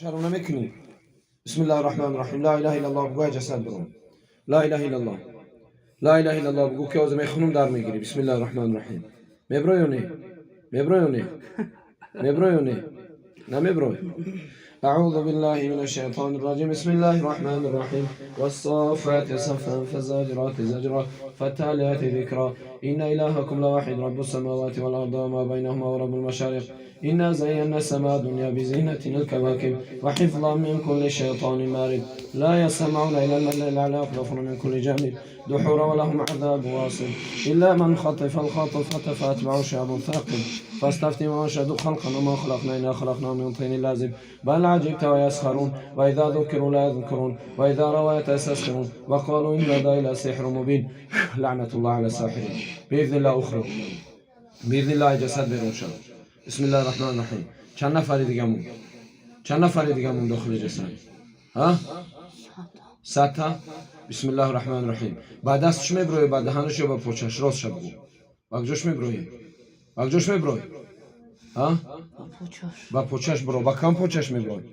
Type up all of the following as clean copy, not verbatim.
شهرنا مكني. بسم الله الرحمن الرحيم. لا إله إلا الله بقى جسد برون. لا إله إلا الله. لا إله إلا الله بقول كأوز ما يخونم دار ميجري. بسم الله الرحمن الرحيم. مبرويوني. مبرويوني. مبرويوني. لا مبروي. أعوذ بالله من الشيطان الرجيم. بسم الله الرحمن الرحيم. والصافات صفا فالزاجرات زجرا فالتاليات ذكرا إن إلهكم لواحد رب السماوات والأرض وما بينهما ورب المشارق إنا زينا السماء الدنيا بزينة الكواكب وحفظا من كل شيطان مارد لا يسمعون إلى الملأ الأعلى يخلفون من كل جانب دحورا ولهم عذاب واصب إلا من خطف الخطفة فأتبعه شهاب ثاقب فاستفتهم وأشهدوا خلقا وما خلقنا إنا خلقناهم من طين لازب بل عجبت ويسخرون وإذا ذكروا لا يذكرون وإذا رأوا يتستسخرون وقالوا إن هذا إلا سحر مبين. لعنة الله على الساحرين. بإذن الله أخرج. بإذن الله جسد برونشان. بسم الله الرحمن الرحيم. چند نفری دیگه مون؟ چند نفری دیگه مون داخل جسد؟ ها؟ 100 تا؟ بسم الله الرحمن الرحیم. بعد دستش میبروی بعد دهنش با پوچش راست شد بگو. وقتش میبروی. وقتش میبروی. ها؟ با پوچش برو. با کم پوچش میبروی.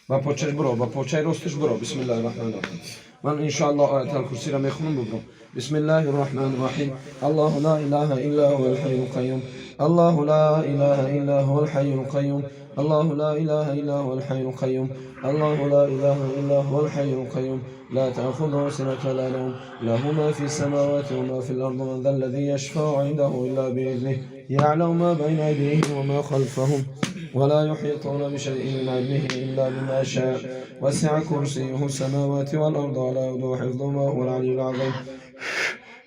با پوچش برو. با پوچه راستش برو. بسم الله الرحمن الرحیم. من ان شاء الله آیت الکرسی را میخونم بگو. بسم الله الرحمن الرحیم. الله لا اله الا هو الحي القيوم. الله لا اله الا هو الحي القيوم. الله لا اله الا هو الحي القيوم. الله لا اله الا هو الحي القيوم. لا تأخذه سنة ولا نوم له ما في السماوات وما في الأرض من ذا الذي يشفع عنده إلا بإذنه يعلم ما بين أيديهم وما خلفهم ولا يحيطون بشيء من علمه إلا بما شاء وسع كرسيه السماوات والأرض ولا يؤوده حفظهما وهو العلي العظيم.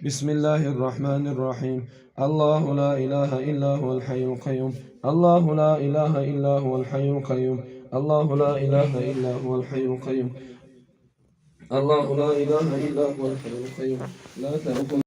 بسم الله الرحمن الرحيم. الله لا إله إلا هو الحي القيوم. الله لا إله إلا هو الحي القيوم. الله لا إله إلا هو الحي القيوم. الله لا إله إلا هو الحي القيوم لا تأخذ